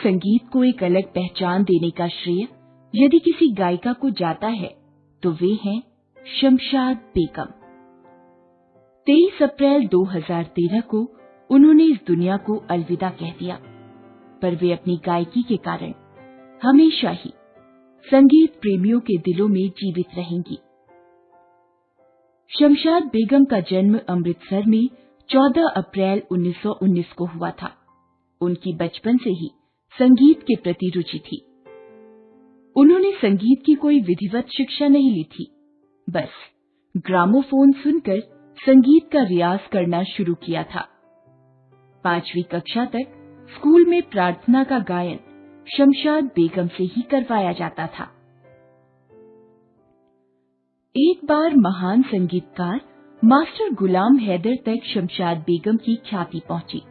संगीत को एक अलग पहचान देने का श्रेय यदि किसी गायिका को जाता है तो वे हैं शमशाद बेगम। 23 अप्रैल 2013 को उन्होंने इस दुनिया को अलविदा कह दिया, पर वे अपनी गायकी के कारण हमेशा ही संगीत प्रेमियों के दिलों में जीवित रहेंगी। शमशाद बेगम का जन्म अमृतसर में 14 अप्रैल 1919 को हुआ था। उनकी बचपन से ही संगीत के प्रति रुचि थी। उन्होंने संगीत की कोई विधिवत शिक्षा नहीं ली थी, बस ग्रामोफोन सुनकर संगीत का रियाज करना शुरू किया था। 5वीं कक्षा तक स्कूल में प्रार्थना का गायन शमशाद बेगम से ही करवाया जाता था। एक बार महान संगीतकार मास्टर गुलाम हैदर तक शमशाद बेगम की ख्याति पहुंची।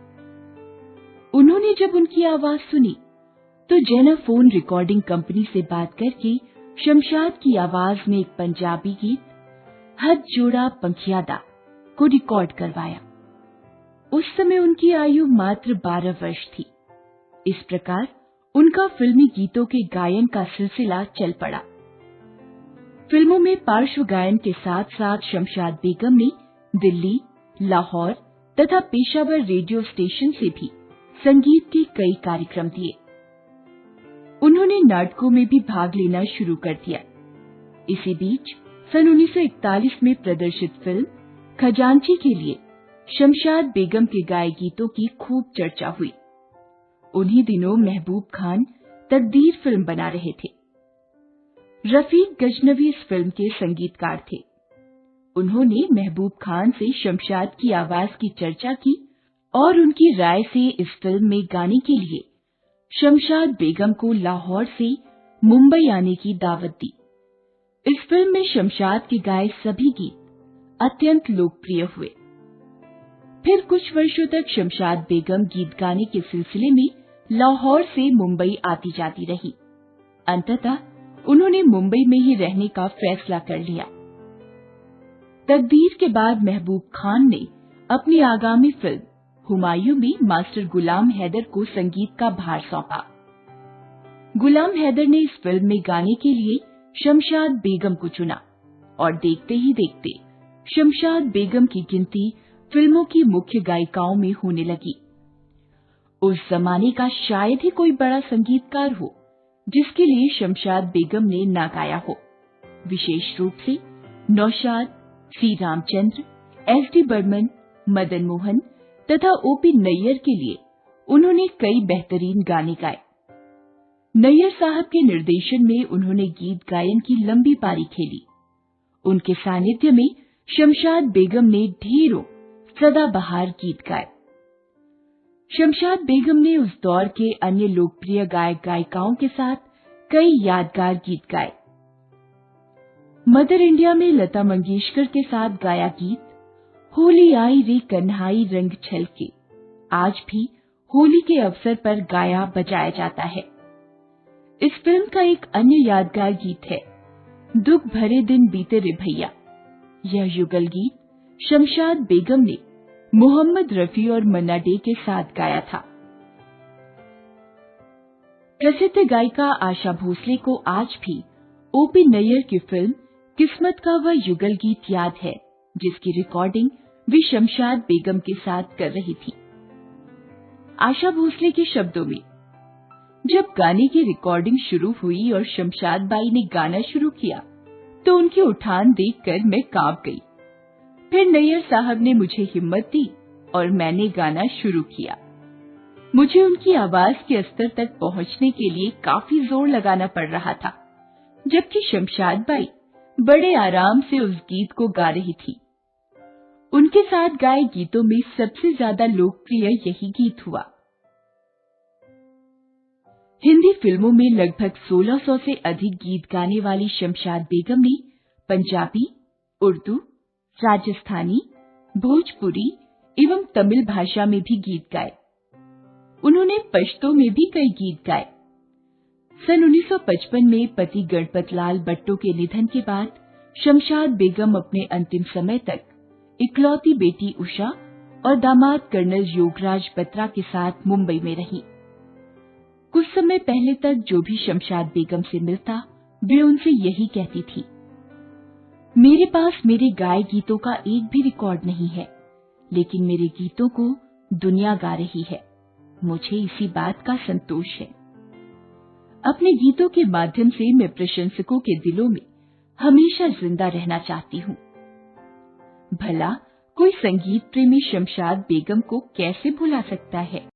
उन्होंने जब उनकी आवाज सुनी तो जेनाफोन रिकॉर्डिंग कंपनी से बात करके शमशाद की आवाज में एक पंजाबी गीत हथ जोड़ा पंखियादा को रिकॉर्ड करवाया। उस समय उनकी आयु मात्र 12 वर्ष थी। इस प्रकार उनका फिल्मी गीतों के गायन का सिलसिला चल पड़ा। फिल्मों में पार्श्व गायन के साथ साथ शमशाद बेगम ने दिल्ली, लाहौर तथा पेशावर रेडियो स्टेशन से भी संगीत के कई कार्यक्रम दिए। उन्होंने नाटकों में भी भाग लेना शुरू कर दिया। इसी बीच सन 1941 में प्रदर्शित फिल्म खजांची के लिए शमशाद बेगम के गाए गीतों की खूब चर्चा हुई। उन्हीं दिनों महबूब खान तकदीर फिल्म बना रहे थे। रफीक गजनवी इस फिल्म के संगीतकार थे। उन्होंने महबूब खान से शमशाद की आवाज की चर्चा की और उनकी राय से इस फिल्म में गाने के लिए शमशाद बेगम को लाहौर से मुंबई आने की दावत दी। इस फिल्म में शमशाद के गाए सभी गीत अत्यंत लोकप्रिय हुए। फिर कुछ वर्षों तक शमशाद बेगम गीत गाने के सिलसिले में लाहौर से मुंबई आती जाती रही। अंततः उन्होंने मुंबई में ही रहने का फैसला कर लिया। तकदीर के बाद महबूब खान ने अपनी आगामी फिल्म हुमायूं में मास्टर गुलाम हैदर को संगीत का भार सौंपा। गुलाम हैदर ने इस फिल्म में गाने के लिए शमशाद बेगम को चुना और देखते ही देखते शमशाद बेगम की गिनती फिल्मों की मुख्य गायिकाओं में होने लगी। उस जमाने का शायद ही कोई बड़ा संगीतकार हो जिसके लिए शमशाद बेगम ने ना गाया हो। विशेष रूप से नौशाद, सी रामचंद्र, एस.डी. बर्मन, मदन मोहन तथा ओ.पी. नैयर के लिए उन्होंने कई बेहतरीन गाने गाए। नैयर साहब के निर्देशन में उन्होंने गीत गायन की लंबी पारी खेली। उनके सानिध्य में शमशाद बेगम ने ढेरों सदाबहार गीत गाए। शमशाद बेगम ने उस दौर के अन्य लोकप्रिय गायक गायिकाओं के साथ कई यादगार गीत गाए। मदर इंडिया में लता मंगेशकर के साथ गाया गीत होली आई रे कन्हाई रंग छलके आज भी होली के अवसर पर गाया बजाया जाता है। इस फिल्म का एक अन्य यादगार गीत है दुख भरे दिन बीते रे भैया। यह युगल गीत शमशाद बेगम ने मोहम्मद रफी और मन्ना डे के साथ गाया था। प्रसिद्ध गायिका आशा भोसले को आज भी ओ.पी. नैयर की फिल्म किस्मत का वह युगल गीत याद है जिसकी रिकॉर्डिंग वे शमशाद बेगम के साथ कर रही थी। आशा भोसले के शब्दों में, जब गाने की रिकॉर्डिंग शुरू हुई और शमशाद बाई ने गाना शुरू किया तो उनकी उठान देखकर मैं कांप गई। फिर नैयर साहब ने मुझे हिम्मत दी और मैंने गाना शुरू किया। मुझे उनकी आवाज के स्तर तक पहुंचने के लिए काफी जोर लगाना पड़ रहा था, जबकि शमशाद बाई बड़े आराम से उस गीत को गा रही थी। उनके साथ गाए गीतों में सबसे ज्यादा लोकप्रिय यही गीत हुआ। हिंदी फिल्मों में लगभग 1600 से अधिक गीत गाने वाली शमशाद बेगम ने पंजाबी, उर्दू, राजस्थानी, भोजपुरी एवं तमिल भाषा में भी गीत गाए। उन्होंने पश्तो में भी कई गीत गाए। सन 1955 में पति गणपत लाल बट्टो के निधन के बाद शमशाद बेगम अपने अंतिम समय तक इकलौती बेटी उषा और दामाद कर्नल योगराज बत्रा के साथ मुंबई में रहीं। कुछ कुछ समय पहले तक जो भी शमशाद बेगम से मिलता वे उनसे यही कहती थी, मेरे पास मेरे गाए गीतों का एक भी रिकॉर्ड नहीं है, लेकिन मेरे गीतों को दुनिया गा रही है। मुझे इसी बात का संतोष है। अपने गीतों के माध्यम से मैं प्रशंसकों के दिलों में हमेशा जिंदा रहना चाहती हूँ। भला कोई संगीत प्रेमी शमशाद बेगम को कैसे भुला सकता है।